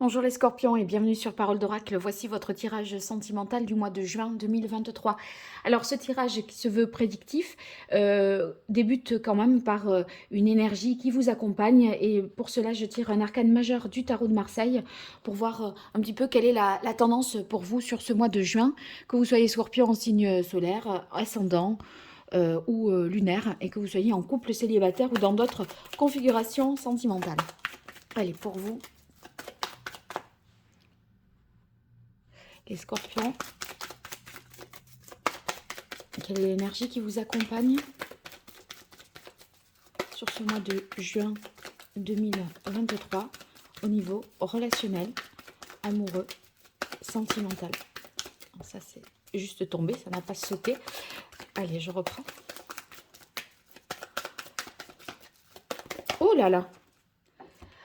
Bonjour les scorpions et bienvenue sur Parole d'Oracle. Voici votre tirage sentimental du mois de juin 2023. Alors ce tirage qui se veut prédictif débute quand même par une énergie qui vous accompagne et pour cela je tire un arcane majeur du tarot de Marseille pour voir un petit peu quelle est la tendance pour vous sur ce mois de juin, que vous soyez scorpion en signe solaire, ascendant ou lunaire et que vous soyez en couple célibataire ou dans d'autres configurations sentimentales. Allez, pour vous les scorpions, quelle est l'énergie qui vous accompagne sur ce mois de juin 2023 au niveau relationnel, amoureux, sentimental? Ça c'est juste tombé, ça n'a pas sauté. Allez, je reprends. Oh là là!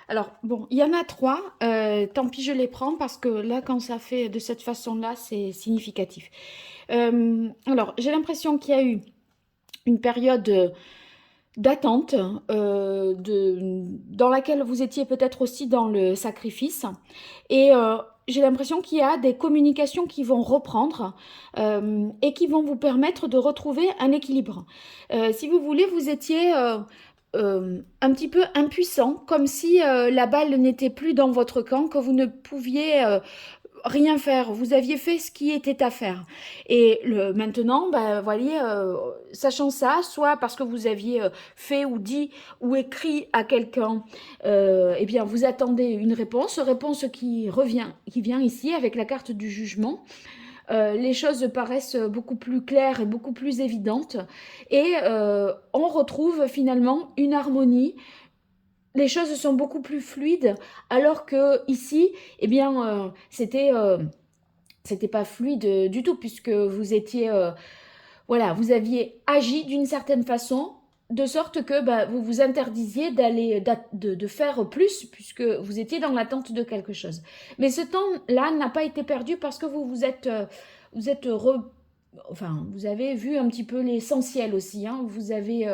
Alors, bon, il y en a trois. Tant pis, je les prends parce que là, quand ça fait de cette façon-là, c'est significatif. Alors, j'ai l'impression qu'il y a eu une période d'attente dans laquelle vous étiez peut-être aussi dans le sacrifice. Et j'ai l'impression qu'il y a des communications qui vont reprendre et qui vont vous permettre de retrouver un équilibre. Si vous voulez, vous étiez un petit peu impuissant, comme si la balle n'était plus dans votre camp, que vous ne pouviez rien faire. Vous aviez fait ce qui était à faire. Et maintenant, ben, voyez, sachant ça, soit parce que vous aviez fait ou dit ou écrit à quelqu'un, eh bien, vous attendez une réponse qui vient ici avec la carte du jugement. Les choses paraissent beaucoup plus claires et beaucoup plus évidentes. Et on retrouve finalement une harmonie. Les choses sont beaucoup plus fluides, alors que ici, eh bien, c'était pas fluide du tout, puisque vous étiez, voilà, vous aviez agi d'une certaine façon, de sorte que bah, vous vous interdisiez de faire plus, puisque vous étiez dans l'attente de quelque chose. Mais ce temps-là n'a pas été perdu parce que vous êtes enfin, vous avez vu un petit peu l'essentiel aussi, hein. Vous avez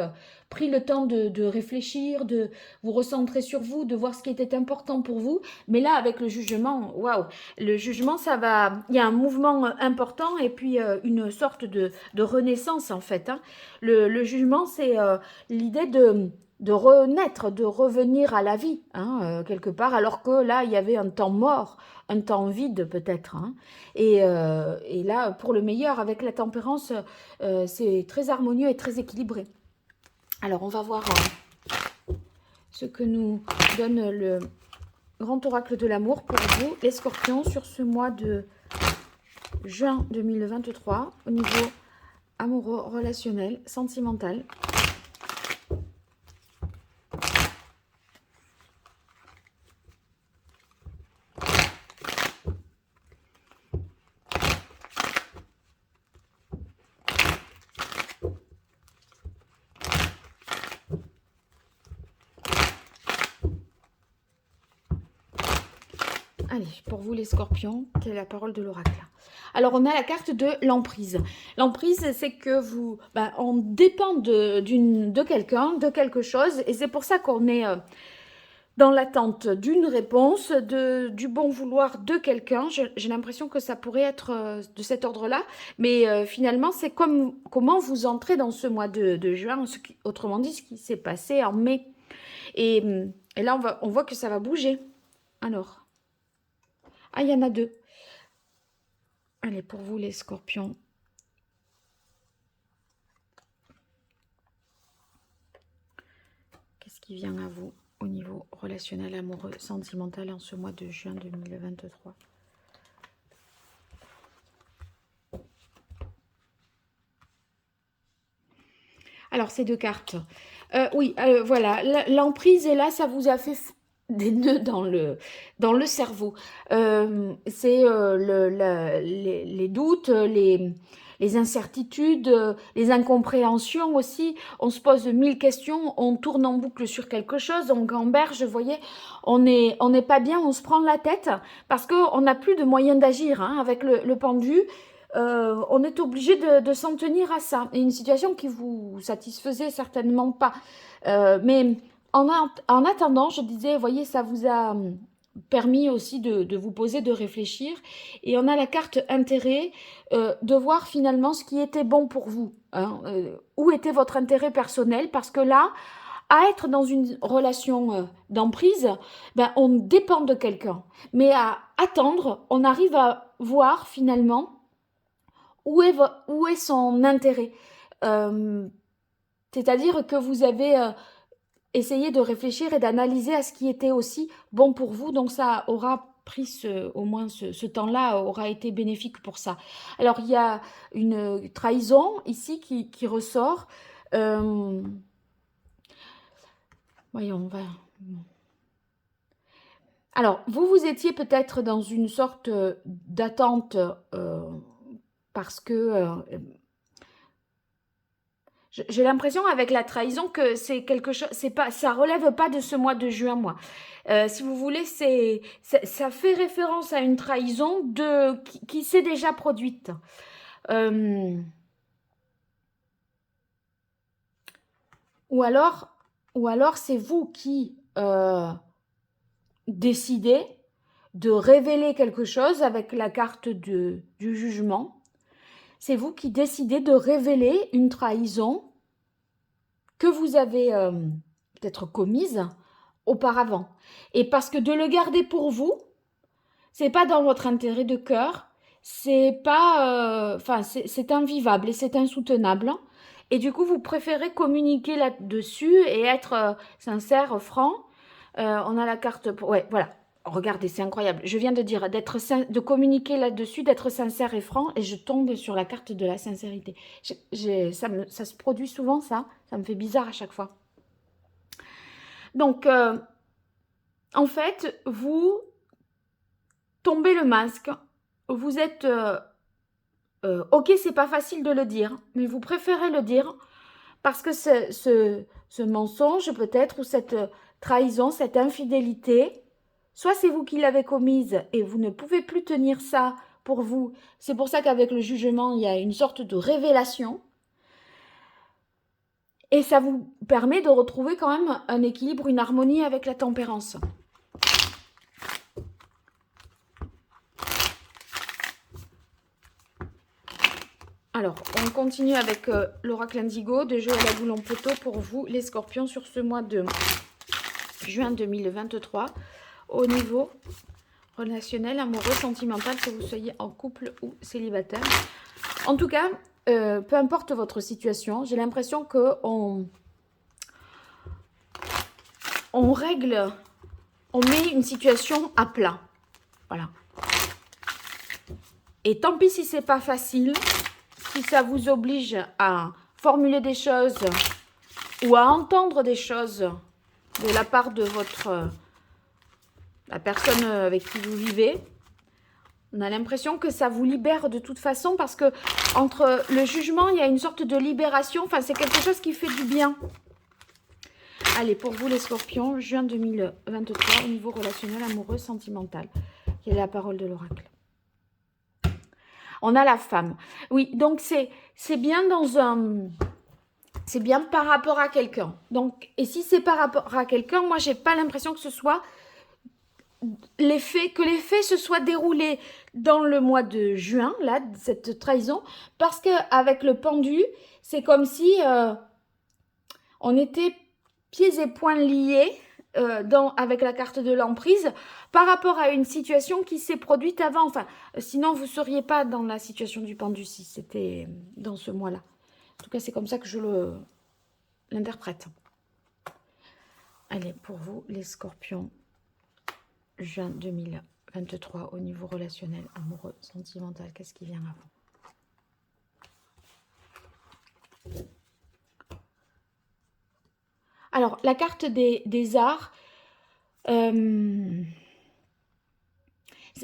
pris le temps de réfléchir, de vous recentrer sur vous, de voir ce qui était important pour vous. Mais là, avec le jugement, waouh, le jugement, ça va. Il y a un mouvement important et puis une sorte de renaissance en fait, hein. Le jugement, c'est l'idée de renaître, de revenir à la vie, hein, quelque part, alors que là, il y avait un temps mort, un temps vide peut-être, hein. Et là, pour le meilleur, avec la tempérance, c'est très harmonieux et très équilibré. Alors, on va voir ce que nous donne le grand oracle de l'amour pour vous, les scorpions, sur ce mois de juin 2023, au niveau amoureux, relationnel, sentimental. Allez, pour vous les scorpions, quelle est la parole de l'oracle? Alors, on a la carte de l'emprise. L'emprise, c'est que vous, on dépend de quelqu'un, de quelque chose, et c'est pour ça qu'on est dans l'attente d'une réponse, du bon vouloir de quelqu'un. J'ai l'impression que ça pourrait être de cet ordre-là, mais finalement, c'est comment vous entrez dans ce mois de juin, autrement dit, ce qui s'est passé en mai. Et là, on voit que ça va bouger. Alors... Ah, il y en a deux. Allez, pour vous les scorpions. Qu'est-ce qui vient à vous au niveau relationnel, amoureux, sentimental en ce mois de juin 2023? Alors, ces deux cartes. Oui, voilà. L'emprise est là, ça vous a fait des nœuds dans le cerveau. C'est les doutes, les incertitudes, les incompréhensions aussi. On se pose 1000 questions, on tourne en boucle sur quelque chose, on gamberge, vous voyez, on n'est pas bien, on se prend la tête parce qu'on n'a plus de moyens d'agir, hein, avec le pendu. On est obligé de s'en tenir à ça. Et une situation qui vous satisfaisait certainement pas. Mais en attendant, je disais, voyez, ça vous a permis aussi de vous poser, de réfléchir. Et on a la carte intérêt, de voir finalement ce qui était bon pour vous, hein, où était votre intérêt personnel, parce que là, à être dans une relation d'emprise, ben, on dépend de quelqu'un. Mais à attendre, on arrive à voir finalement où est son intérêt. C'est-à-dire que vous avez essayé de réfléchir et d'analyser à ce qui était aussi bon pour vous. Donc ça aura pris au moins ce temps-là aura été bénéfique pour ça. Alors il y a une trahison ici qui ressort. Voyons, on va... Alors, vous étiez peut-être dans une sorte d'attente parce que j'ai l'impression avec la trahison que c'est quelque chose, c'est pas, ça relève pas de ce mois de juin, moi. Si vous voulez, ça fait référence à une trahison qui s'est déjà produite. Ou alors c'est vous qui décidez de révéler quelque chose avec la carte du jugement. C'est vous qui décidez de révéler une trahison que vous avez peut-être commise auparavant. Et parce que de le garder pour vous, c'est pas dans votre intérêt de cœur, c'est pas, c'est invivable et c'est insoutenable. Et du coup, vous préférez communiquer là-dessus et être sincère, franc. On a la carte pour... Ouais, voilà. Regardez, c'est incroyable. Je viens de dire de communiquer là-dessus, d'être sincère et franc, et je tombe sur la carte de la sincérité. Ça se produit souvent, ça. Ça me fait bizarre à chaque fois. Donc, en fait, vous tombez le masque. Vous êtes... ok, c'est pas facile de le dire, mais vous préférez le dire parce que ce mensonge, peut-être, ou cette trahison, cette infidélité... Soit c'est vous qui l'avez commise et vous ne pouvez plus tenir ça pour vous. C'est pour ça qu'avec le jugement, il y a une sorte de révélation. Et ça vous permet de retrouver quand même un équilibre, une harmonie avec la tempérance. Alors, on continue avec l'oracle Indigo de Joël Boulon-Poteau pour vous, les scorpions, sur ce mois de juin 2023. Au niveau relationnel, amoureux, sentimental, que vous soyez en couple ou célibataire. En tout cas, peu importe votre situation, j'ai l'impression qu'on règle, on met une situation à plat. Voilà. Et tant pis si c'est pas facile, si ça vous oblige à formuler des choses ou à entendre des choses de la part de la personne avec qui vous vivez, on a l'impression que ça vous libère de toute façon parce que entre le jugement, il y a une sorte de libération. Enfin, c'est quelque chose qui fait du bien. Allez, pour vous les scorpions, juin 2023, au niveau relationnel, amoureux, sentimental. Quelle est la parole de l'oracle? On a la femme. Oui, donc c'est bien dans un... C'est bien par rapport à quelqu'un. Donc, et si c'est par rapport à quelqu'un, moi, j'ai pas l'impression que ce soit que les faits se soient déroulés dans le mois de juin, là, cette trahison, parce qu'avec le pendu, c'est comme si on était pieds et poings liés avec la carte de l'emprise par rapport à une situation qui s'est produite avant. Enfin, sinon, vous ne seriez pas dans la situation du pendu si c'était dans ce mois-là. En tout cas, c'est comme ça que je l'interprète. Allez, pour vous, les scorpions, juin 2023, au niveau relationnel, amoureux, sentimental, qu'est-ce qui vient avant? Alors, la carte des arts,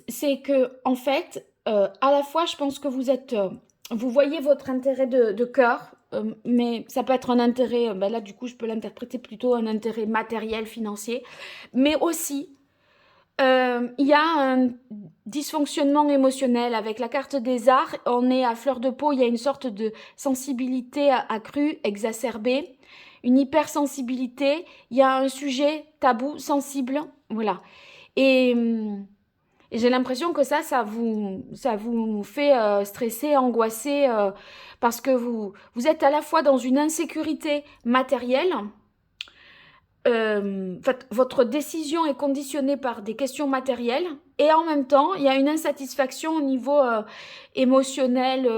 c'est que, en fait, à la fois, je pense que vous voyez votre intérêt de cœur, mais ça peut être un intérêt, ben là, du coup, je peux l'interpréter plutôt un intérêt matériel, financier, mais aussi, il y a un dysfonctionnement émotionnel. Avec la carte des arts, on est à fleur de peau, il y a une sorte de sensibilité accrue, exacerbée, une hypersensibilité, il y a un sujet tabou, sensible, voilà. Et, et j'ai l'impression que ça vous fait stresser, angoisser, parce que vous êtes à la fois dans une insécurité matérielle. En fait, votre décision est conditionnée par des questions matérielles et en même temps, il y a une insatisfaction au niveau émotionnel,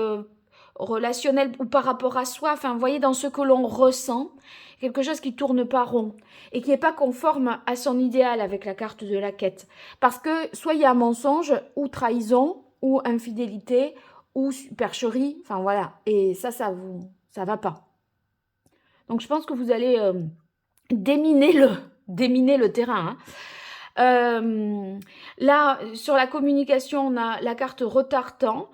relationnel ou par rapport à soi. Enfin, vous voyez, dans ce que l'on ressent, quelque chose qui tourne pas rond et qui n'est pas conforme à son idéal avec la carte de la quête. Parce que soit il y a mensonge ou trahison ou infidélité ou supercherie, enfin voilà. Et ça va pas. Donc je pense que vous allez déminer le terrain. Là, sur la communication, on a la carte retard-temps.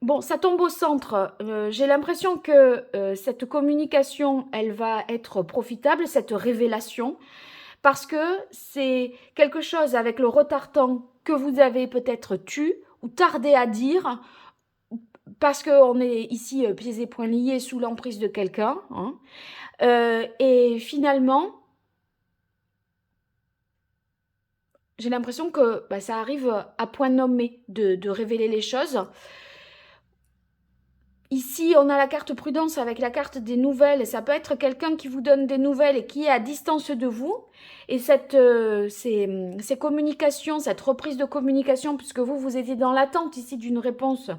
Bon, ça tombe au centre. J'ai l'impression que cette communication, elle va être profitable, cette révélation, parce que c'est quelque chose avec le retard-temps que vous avez peut-être tu ou tardé à dire, parce qu'on est ici pieds et poings liés sous l'emprise de quelqu'un. Hein. Et finalement, j'ai l'impression que ça arrive à point nommé de révéler les choses. Ici, on a la carte prudence avec la carte des nouvelles. Ça peut être quelqu'un qui vous donne des nouvelles et qui est à distance de vous. Et ces communications, cette reprise de communication, puisque vous étiez dans l'attente ici d'une réponse,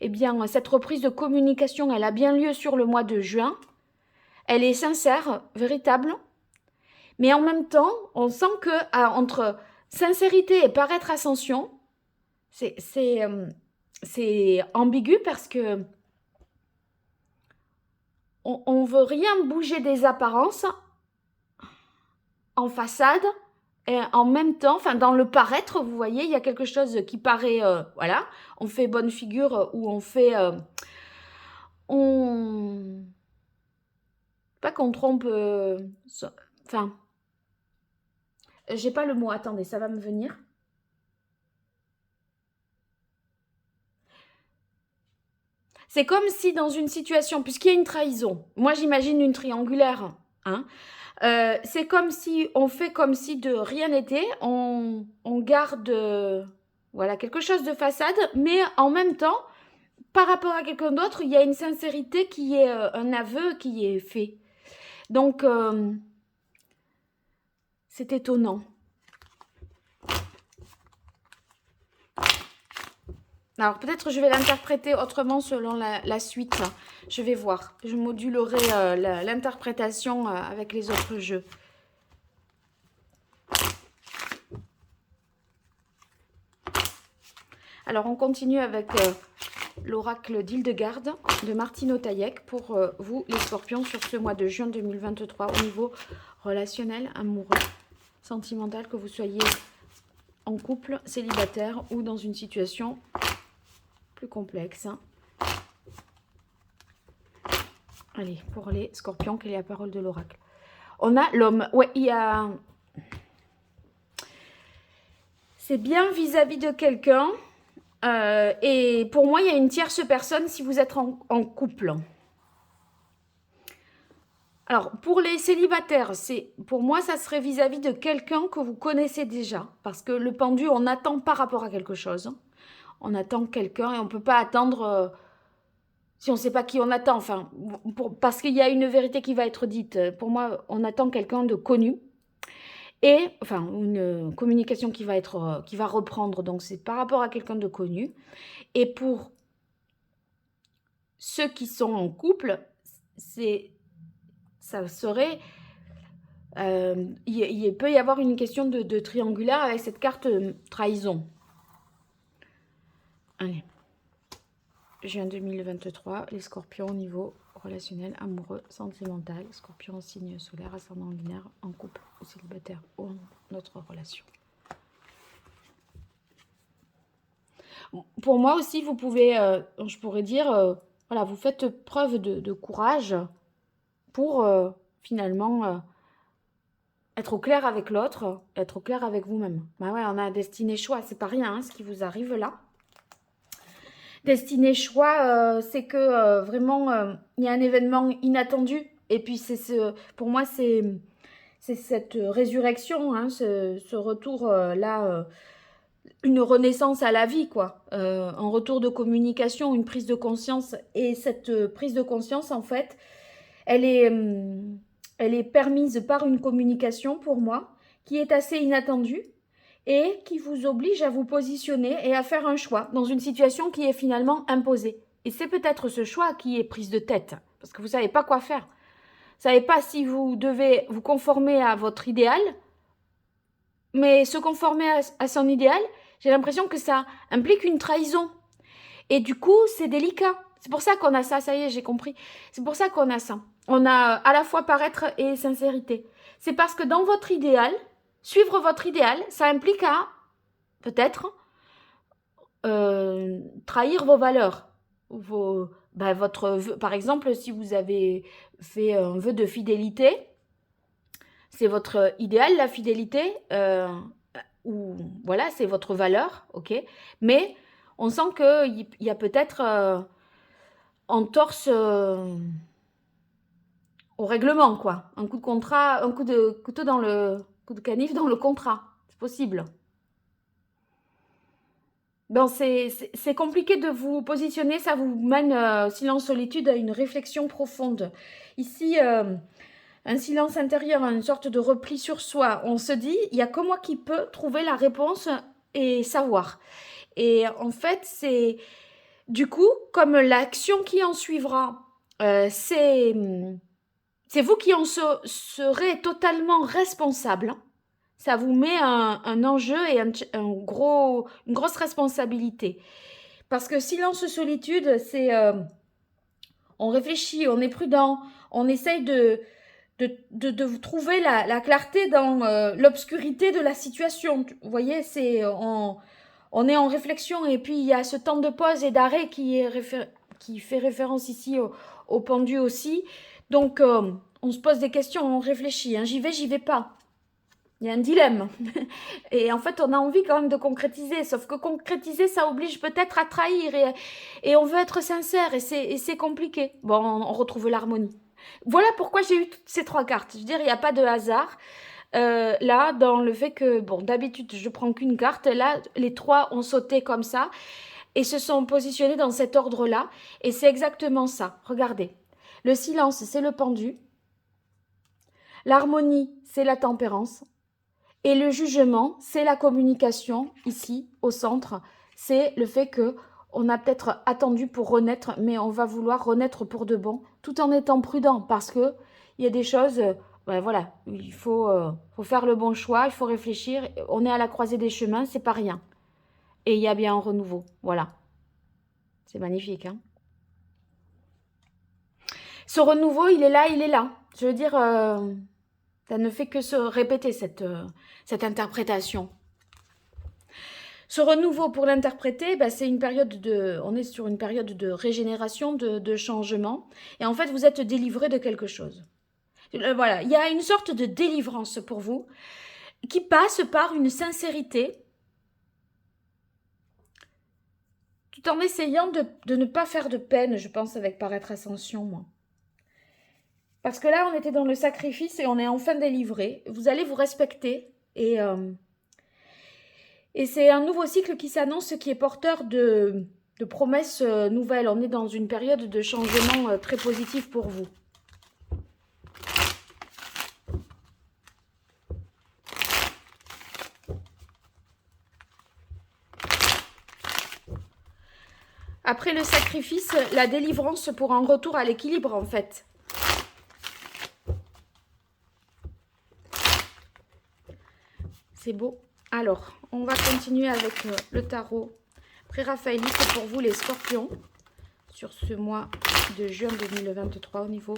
eh bien, cette reprise de communication, elle a bien lieu sur le mois de juin. Elle est sincère, véritable. Mais en même temps, on sent que entre sincérité et paraître ascension, c'est ambigu parce que on veut rien bouger des apparences en façade et en même temps, enfin dans le paraître, vous voyez, il y a quelque chose qui paraît, voilà, on fait bonne figure ou on fait, pas qu'on trompe, enfin, j'ai pas le mot, attendez, ça va me venir. C'est comme si dans une situation, puisqu'il y a une trahison, moi j'imagine une triangulaire, hein, c'est comme si on fait comme si de rien n'était, on garde voilà, quelque chose de façade, mais en même temps, par rapport à quelqu'un d'autre, il y a une sincérité qui est un aveu qui est fait. Donc, c'est étonnant. Alors peut-être je vais l'interpréter autrement selon la suite. Je vais voir. Je modulerai l'interprétation avec les autres jeux. Alors on continue avec l'oracle d'Hildegarde de Martine Otaïek pour vous les scorpions sur ce mois de juin 2023 au niveau relationnel, amoureux, sentimental, que vous soyez en couple, célibataire ou dans une situation plus complexe. Allez, pour les scorpions, quelle est la parole de l'oracle? On a l'homme. Ouais, il y a... C'est bien vis-à-vis de quelqu'un. Et pour moi, il y a une tierce personne si vous êtes en couple. Alors, pour les célibataires, pour moi, ça serait vis-à-vis de quelqu'un que vous connaissez déjà. Parce que le pendu, on attend par rapport à quelque chose. On attend quelqu'un et on ne peut pas attendre si on ne sait pas qui on attend. Enfin, parce qu'il y a une vérité qui va être dite. Pour moi, on attend quelqu'un de connu. Et, enfin, une communication qui va reprendre. Donc, c'est par rapport à quelqu'un de connu. Et pour ceux qui sont en couple, ça serait... il peut y avoir une question de triangulaire avec cette carte trahison. Allez. Juin 2023, les scorpions au niveau relationnel, amoureux, sentimental. Scorpion en signe solaire, ascendant binaire, en couple ou célibataire ou en autre relation. Pour moi aussi, vous pouvez, je pourrais dire, voilà, vous faites preuve de courage pour finalement être au clair avec l'autre, être au clair avec vous-même. Bah ouais, on a destinée choix, c'est pas rien hein, ce qui vous arrive là. Destinée choix, c'est que vraiment, il y a un événement inattendu. Et puis, pour moi, c'est c'est cette résurrection, hein, ce retour-là, une renaissance à la vie, quoi. Un retour de communication, une prise de conscience. Et cette prise de conscience, en fait, elle est permise par une communication, pour moi, qui est assez inattendue et qui vous oblige à vous positionner et à faire un choix dans une situation qui est finalement imposée. Et c'est peut-être ce choix qui est prise de tête, parce que vous ne savez pas quoi faire. Vous ne savez pas si vous devez vous conformer à votre idéal, mais se conformer à son idéal, j'ai l'impression que ça implique une trahison. Et du coup, c'est délicat. C'est pour ça qu'on a ça, ça y est, j'ai compris. C'est pour ça qu'on a ça. On a à la fois paraître et sincérité. C'est parce que dans votre idéal, suivre votre idéal, ça implique à, peut-être, trahir vos valeurs. Votre vœu, par exemple, si vous avez fait un vœu de fidélité, c'est votre idéal, la fidélité, ou voilà, c'est votre valeur, ok. Mais on sent qu'il y a peut-être entorse au règlement, quoi. Un coup de contrat, un coup de couteau dans le coup de canif dans le contrat. C'est possible. Ben, c'est compliqué de vous positionner, ça vous mène, silence solitude, à une réflexion profonde. Ici, un silence intérieur, une sorte de repli sur soi. On se dit, il n'y a que moi qui peux trouver la réponse et savoir. Et en fait, c'est du coup, comme l'action qui en suivra, c'est vous qui en serez totalement responsable. Ça vous met un enjeu et une grosse responsabilité. Parce que silence solitude, c'est on réfléchit, on est prudent, on essaye de trouver la clarté dans l'obscurité de la situation. Vous voyez, on est en réflexion et puis il y a ce temps de pause et d'arrêt qui fait référence ici au pendu aussi. Donc, on se pose des questions, on réfléchit. Hein. J'y vais pas. Il y a un dilemme. Et en fait, on a envie quand même de concrétiser. Sauf que concrétiser, ça oblige peut-être à trahir. Et on veut être sincère et c'est compliqué. Bon, on retrouve l'harmonie. Voilà pourquoi j'ai eu toutes ces trois cartes. Je veux dire, il n'y a pas de hasard. Là, dans le fait que, bon, d'habitude, je prends qu'une carte. Là, les trois ont sauté comme ça et se sont positionnés dans cet ordre-là. Et c'est exactement ça. Regardez. Le silence, c'est le pendu. L'harmonie, c'est la tempérance. Et le jugement, c'est la communication, ici, au centre. C'est le fait que on a peut-être attendu pour renaître, mais on va vouloir renaître pour de bon, tout en étant prudent, parce que il y a des choses, voilà, il faut faire le bon choix, il faut réfléchir. On est à la croisée des chemins, c'est pas rien. Et il y a bien un renouveau, voilà. C'est magnifique, hein. Ce renouveau, il est là, il est là. Je veux dire, ça ne fait que se répéter cette interprétation. Ce renouveau, pour l'interpréter, c'est une période on est sur une période de régénération, de changement. Et en fait, vous êtes délivré de quelque chose. Voilà, il y a une sorte de délivrance pour vous qui passe par une sincérité, tout en essayant de ne pas faire de peine, je pense, avec Paraître Ascension, moi. Parce que là, on était dans le sacrifice et on est enfin délivré. Vous allez vous respecter et c'est un nouveau cycle qui s'annonce, qui est porteur de promesses nouvelles. On est dans une période de changement très positif pour vous. Après le sacrifice, la délivrance pour un retour à l'équilibre, en fait. C'est beau. Alors, on va continuer avec le tarot pré-raphaélite pour vous les scorpions sur ce mois de juin 2023 au niveau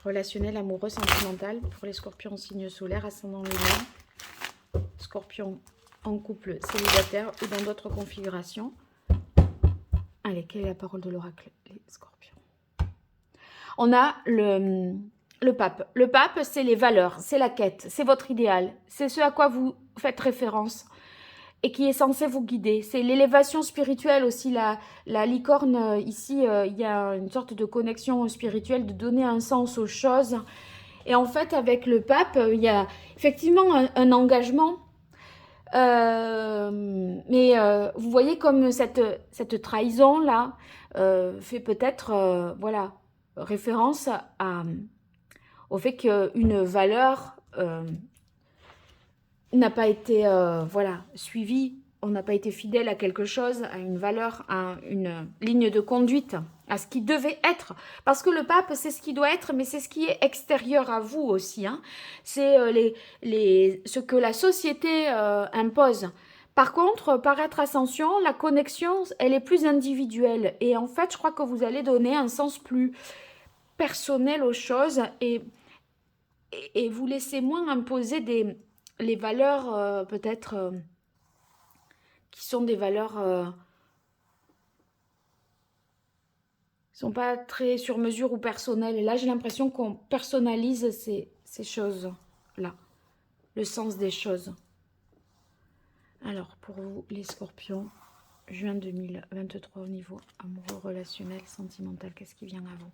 relationnel, amoureux, sentimental pour les scorpions en signe solaire, ascendant lunaire, scorpions en couple célibataire ou dans d'autres configurations. Allez, quelle est la parole de l'oracle, les scorpions? On a le pape. Le pape, c'est les valeurs, c'est la quête, c'est votre idéal, c'est ce à quoi vous faites référence et qui est censé vous guider. C'est l'élévation spirituelle aussi. La licorne, ici, il y a une sorte de connexion spirituelle, de donner un sens aux choses. Et en fait, avec le pape, il y a effectivement un engagement. Mais vous voyez comme cette trahison-là fait peut-être voilà, référence au fait qu'une valeur n'a pas été voilà, suivi, on n'a pas été fidèle à quelque chose, à une valeur, à une ligne de conduite, à ce qui devait être. Parce que le pape, c'est ce qui doit être, mais c'est ce qui est extérieur à vous aussi. Hein. C'est ce que la société impose. Par contre, par être ascension, la connexion, elle est plus individuelle. Et en fait, je crois que vous allez donner un sens plus personnel aux choses et vous laissez moins imposer les valeurs peut-être qui sont des valeurs qui sont pas très sur mesure ou personnelles. Et là, j'ai l'impression qu'on personnalise ces choses-là, le sens des choses. Alors, pour vous, les scorpions, juin 2023 au niveau amoureux, relationnel, sentimental, qu'est-ce qui vient à vous?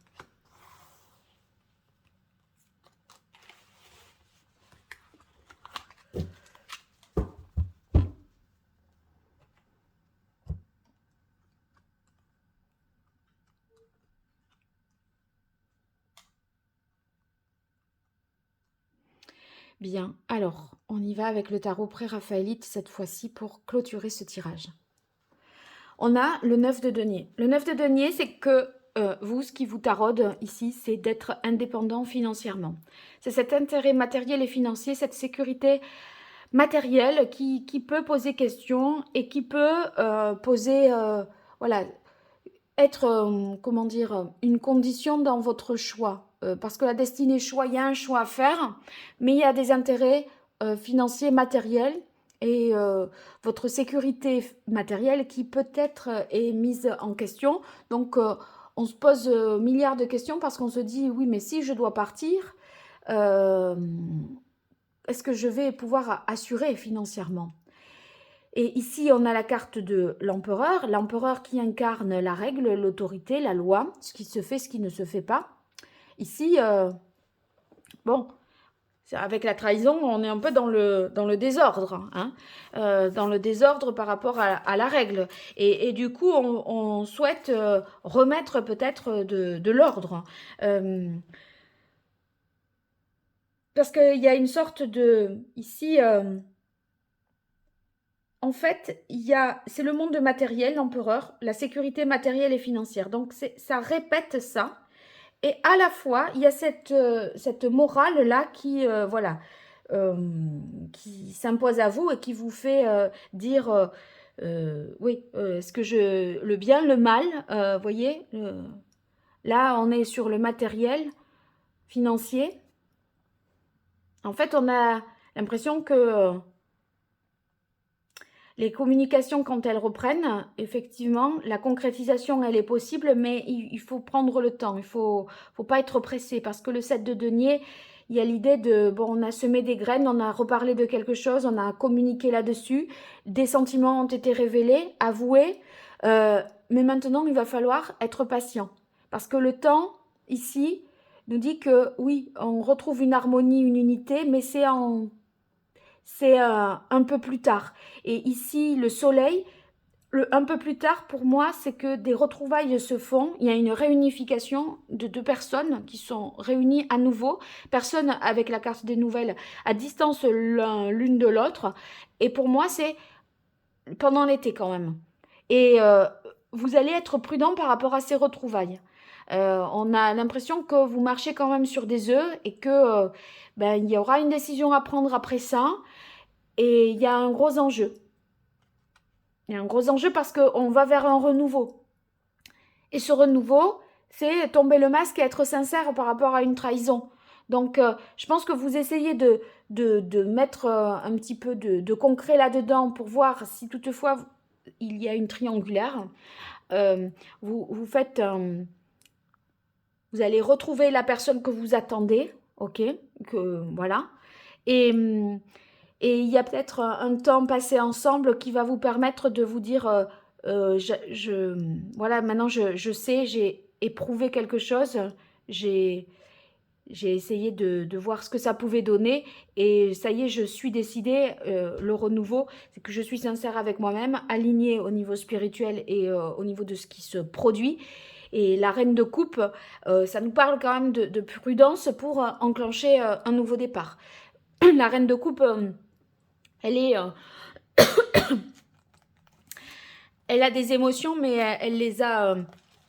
Bien, alors, on y va avec le tarot pré-raphaélite cette fois-ci pour clôturer ce tirage. On a le 9 de denier. Le 9 de denier, c'est que vous, ce qui vous taraude ici, c'est d'être indépendant financièrement. C'est cet intérêt matériel et financier, cette sécurité matérielle qui peut poser question et qui peut poser, voilà, être, comment dire, une condition dans votre choix. Parce que la destinée choix, il y a un choix à faire, mais il y a des intérêts financiers, matériels, et votre sécurité matérielle qui peut-être est mise en question. Donc, on se pose milliards de questions parce qu'on se dit, oui, mais si je dois partir, euh, est-ce que je vais pouvoir assurer financièrement? Et ici, on a la carte de l'empereur qui incarne la règle, l'autorité, la loi, ce qui se fait, ce qui ne se fait pas. Ici, bon, avec la trahison, on est un peu dans le désordre, hein, dans le désordre par rapport à la règle. Et du coup, on souhaite remettre peut-être de l'ordre. Parce qu'il y a une sorte de... Ici... en fait, c'est le monde matériel, l'empereur, la sécurité matérielle et financière. Donc, ça répète ça. Et à la fois, il y a cette morale-là voilà, euh, qui s'impose à vous et qui vous fait dire, oui, est-ce que le bien, le mal, voyez, là, on est sur le matériel financier. En fait, on a l'impression que les communications, quand elles reprennent, effectivement, la concrétisation, elle est possible, mais il faut prendre le temps. Il faut pas être pressé parce que le 7 de denier, il y a l'idée de, bon, on a semé des graines, on a reparlé de quelque chose, on a communiqué là-dessus, des sentiments ont été révélés, avoués, mais maintenant, il va falloir être patient. Parce que le temps, ici, nous dit que, oui, on retrouve une harmonie, une unité, mais c'est un peu plus tard. Et ici, le soleil, un peu plus tard, pour moi, c'est que des retrouvailles se font. Il y a une réunification de deux personnes qui sont réunies à nouveau. Personnes avec la carte des nouvelles à distance l'une de l'autre. Et pour moi, c'est pendant l'été quand même. Et vous allez être prudent par rapport à ces retrouvailles. On a l'impression que vous marchez quand même sur des œufs et que ben, il y aura une décision à prendre après ça. Et il y a un gros enjeu. Il y a un gros enjeu parce qu'on va vers un renouveau. Et ce renouveau, c'est tomber le masque et être sincère par rapport à une trahison. Donc, je pense que vous essayez de mettre un petit peu de concret là-dedans pour voir si toutefois il y a une triangulaire. Vous faites vous allez retrouver la personne que vous attendez, ok, voilà. Et il y a peut-être un temps passé ensemble qui va vous permettre de vous dire, voilà, maintenant je sais, j'ai éprouvé quelque chose, j'ai j'ai essayé de voir ce que ça pouvait donner et ça y est, je suis décidée, le renouveau, c'est que je suis sincère avec moi-même, alignée au niveau spirituel et au niveau de ce qui se produit. Et la reine de coupe, ça nous parle quand même de prudence pour enclencher un nouveau départ. La reine de coupe, elle est... elle a des émotions, mais elle les a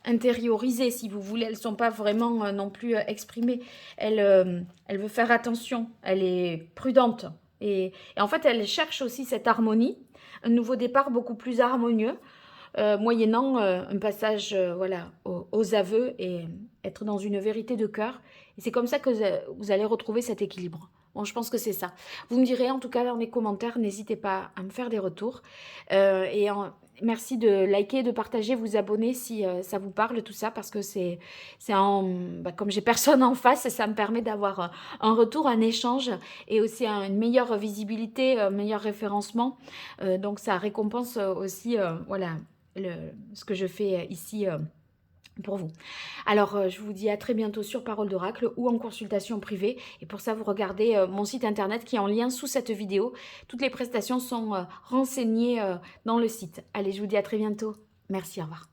intériorisées, si vous voulez. Elles ne sont pas vraiment non plus exprimées. Elle veut faire attention. Elle est prudente. Et en fait, elle cherche aussi cette harmonie, un nouveau départ beaucoup plus harmonieux, moyennant un passage voilà, aux aveux et être dans une vérité de cœur. Et c'est comme ça que vous allez retrouver cet équilibre. Bon, je pense que c'est ça. Vous me direz, en tout cas, dans les commentaires, n'hésitez pas à me faire des retours. Merci de liker, de partager, vous abonner si ça vous parle, tout ça, parce que comme j'ai personne en face, ça me permet d'avoir un retour, un échange et aussi une meilleure visibilité, un meilleur référencement. Donc, ça récompense aussi, voilà, ce que je fais ici pour vous. Alors, je vous dis à très bientôt sur Parole d'Oracle ou en consultation privée. Et pour ça, vous regardez mon site internet qui est en lien sous cette vidéo. Toutes les prestations sont renseignées dans le site. Allez, je vous dis à très bientôt. Merci, au revoir.